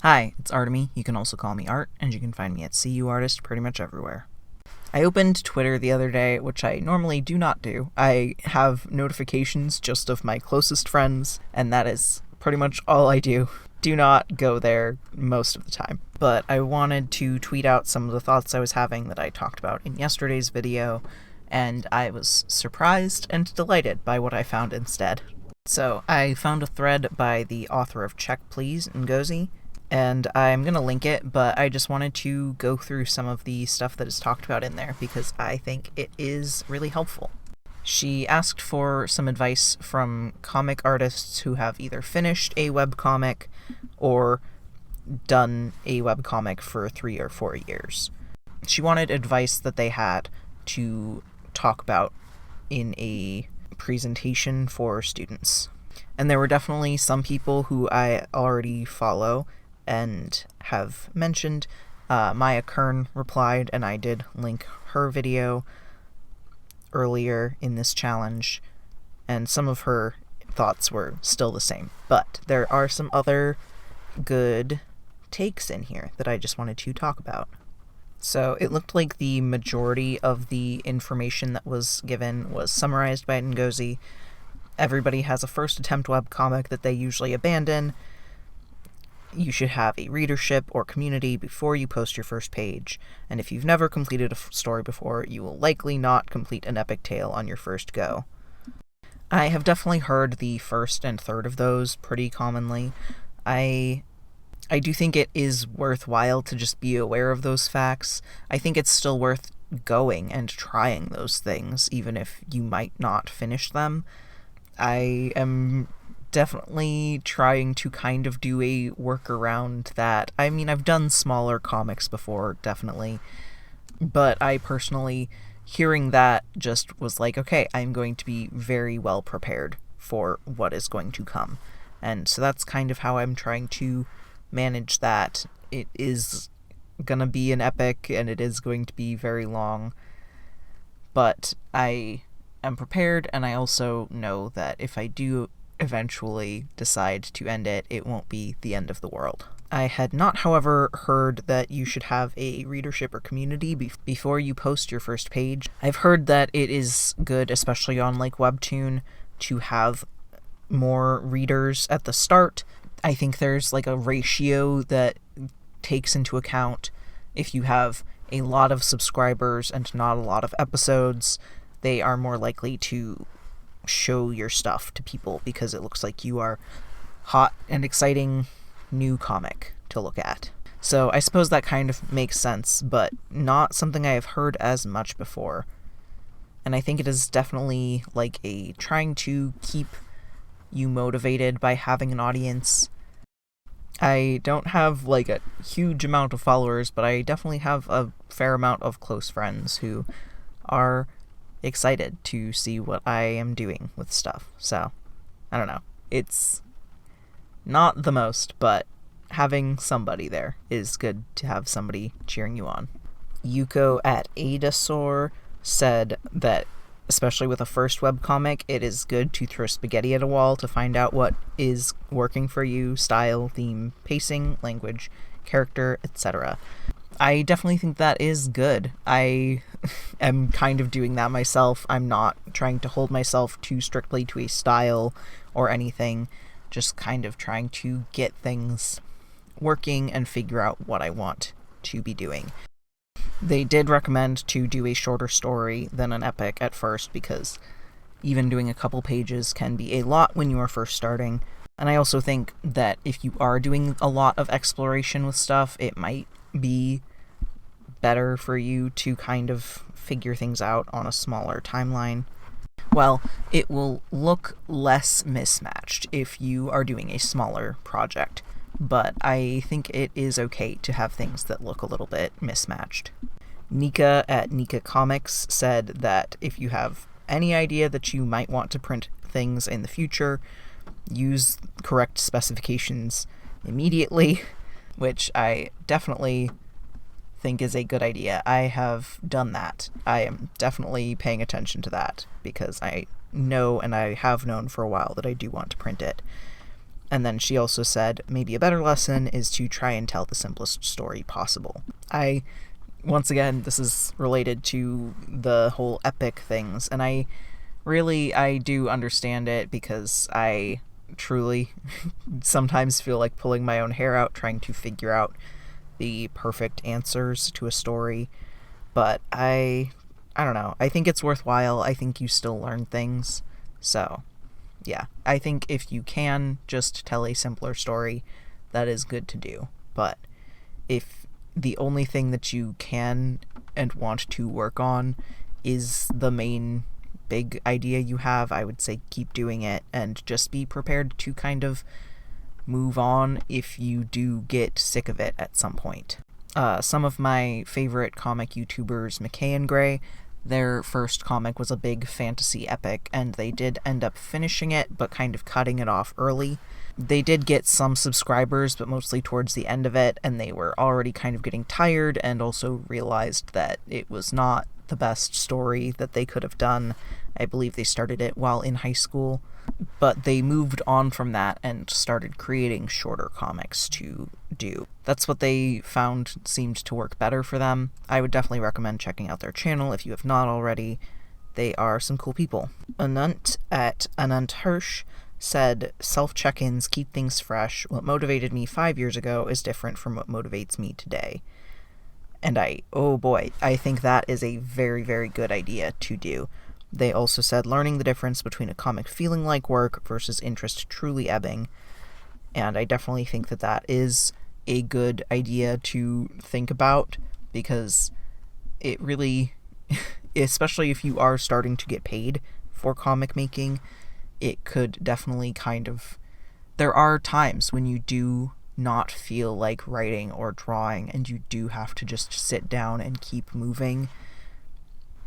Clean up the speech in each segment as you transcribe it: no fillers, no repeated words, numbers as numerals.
Hi, it's Artemy. You can also call me Art, and you can find me at CUArtist pretty much everywhere. I opened Twitter the other day, which I normally do not do. I have notifications just of my closest friends, and that is pretty much all I do. Do not go there most of the time. But I wanted to tweet out some of the thoughts I was having that I talked about in yesterday's video, and I was surprised and delighted by what I found instead. So I found a thread by the author of Check Please, Ngozi, and I'm going to link it, but I just wanted to go through some of the stuff that is talked about in there because I think it is really helpful. She asked for some advice from comic artists who have either finished a webcomic or done a webcomic for 3 or 4 years. She wanted advice that they had to talk about in a presentation for students. And there were definitely some people who I already follow and have mentioned. Maya Kern replied, and I did link her video earlier in this challenge, and some of her thoughts were still the same. But there are some other good takes in here that I just wanted to talk about. So it looked like the majority of the information that was given was summarized by Ngozi. Everybody has a first attempt webcomic that they usually abandon. You should have a readership or community before you post your first page, and if you've never completed a story before, you will likely not complete an epic tale on your first go. I have definitely heard the first and third of those pretty commonly. I do think it is worthwhile to just be aware of those facts. I think it's still worth going and trying those things, even if you might not finish them. I am definitely trying to kind of do a workaround that. I mean, I've done smaller comics before, definitely, but I personally, hearing that, just was like, okay, I'm going to be very well prepared for what is going to come. And so that's kind of how I'm trying to manage that. It is gonna be an epic, and it is going to be very long, but I am prepared, and I also know that if I do eventually decide to end it, it won't be the end of the world. I had not, however, heard that you should have a readership or community before you post your first page. I've heard that it is good, especially on like Webtoon, to have more readers at the start. I think there's like a ratio that takes into account if you have a lot of subscribers and not a lot of episodes, they are more likely to show your stuff to people because it looks like you are hot and exciting new comic to look at. So I suppose that kind of makes sense, but not something I have heard as much before. And I think it is definitely like a trying to keep you motivated by having an audience. I don't have like a huge amount of followers, but I definitely have a fair amount of close friends who are excited to see what I am doing with stuff. So, I don't know. It's not the most, but having somebody there is good to have somebody cheering you on. Yuko at Adasaur said that, especially with a first webcomic, it is good to throw spaghetti at a wall to find out what is working for you, style, theme, pacing, language, character, etc. I definitely think that is good. I am kind of doing that myself. I'm not trying to hold myself too strictly to a style or anything, just kind of trying to get things working and figure out what I want to be doing. They did recommend to do a shorter story than an epic at first because even doing a couple pages can be a lot when you are first starting. And I also think that if you are doing a lot of exploration with stuff, it might be better for you to kind of figure things out on a smaller timeline. Well, it will look less mismatched if you are doing a smaller project, but I think it is okay to have things that look a little bit mismatched. Nika at Nika Comics said that if you have any idea that you might want to print things in the future, use correct specifications immediately, which I definitely think is a good idea. I have done that. I am definitely paying attention to that because I know, and I have known for a while, that I do want to print it. And then she also said, maybe a better lesson is to try and tell the simplest story possible. Once again, this is related to the whole epic things, and I do understand it, because I truly sometimes feel like pulling my own hair out trying to figure out the perfect answers to a story. But I don't know. I think it's worthwhile. I think you still learn things. So, yeah. I think if you can just tell a simpler story, that is good to do. But if the only thing that you can and want to work on is the main big idea you have, I would say keep doing it, and just be prepared to kind of move on if you do get sick of it at some point. Some of my favorite comic YouTubers, McKay and Gray, their first comic was a big fantasy epic, and they did end up finishing it, but kind of cutting it off early. They did get some subscribers, but mostly towards the end of it, and they were already kind of getting tired, and also realized that it was not the best story that they could have done. I believe they started it while in high school, but they moved on from that and started creating shorter comics to do. That's what they found seemed to work better for them. I would definitely recommend checking out their channel if you have not already. They are some cool people. Anant at Anant Hirsch said, self-check-ins keep things fresh. What motivated me 5 years ago is different from what motivates me today. And I think that is a very, very good idea to do. They also said learning the difference between a comic feeling like work versus interest truly ebbing. And I definitely think that that is a good idea to think about, because it really, especially if you are starting to get paid for comic making, it could definitely there are times when you do not feel like writing or drawing, and you do have to just sit down and keep moving.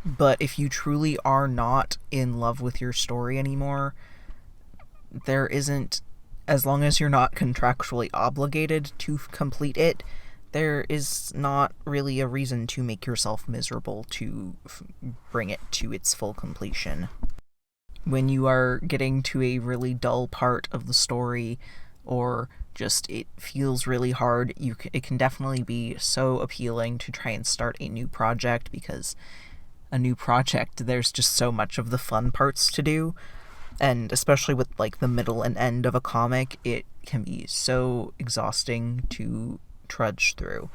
But if you truly are not in love with your story anymore, there isn't, as long as you're not contractually obligated to complete it, there is not really a reason to make yourself miserable to bring it to its full completion. When you are getting to a really dull part of the story, or just it feels really hard, it can definitely be so appealing to try and start a new project, because a new project, there's just so much of the fun parts to do, and especially with like the middle and end of a comic, it can be so exhausting to trudge through.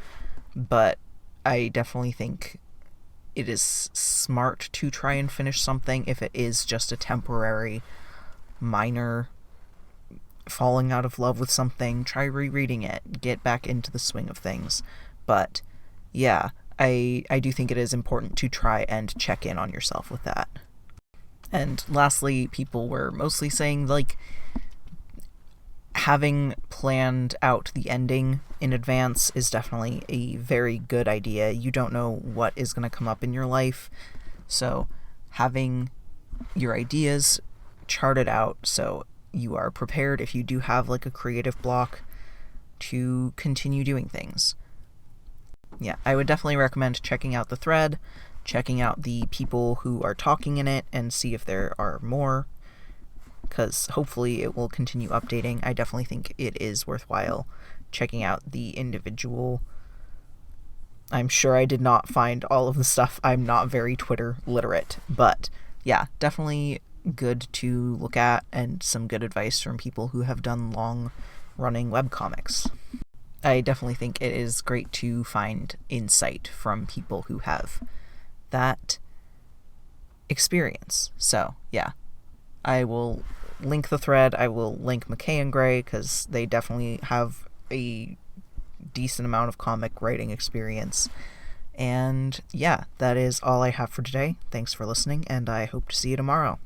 But I definitely think it is smart to try and finish something if it is just a temporary, minor falling out of love with something. Try rereading it, get back into the swing of things. But yeah, I do think it is important to try and check in on yourself with that. And lastly, people were mostly saying, like, having planned out the ending in advance is definitely a very good idea. You don't know what is going to come up in your life, so having your ideas charted out so you are prepared if you do have like a creative block to continue doing things. Yeah, I would definitely recommend checking out the thread, checking out the people who are talking in it, and see if there are more, because hopefully it will continue updating. I definitely think it is worthwhile checking out the individual. I'm sure I did not find all of the stuff. I'm not very Twitter literate, but yeah, definitely good to look at, and some good advice from people who have done long-running webcomics. I definitely think it is great to find insight from people who have that experience. So, yeah. I will link the thread. I will link McKay and Gray, because they definitely have a decent amount of comic writing experience. And yeah, that is all I have for today. Thanks for listening, and I hope to see you tomorrow.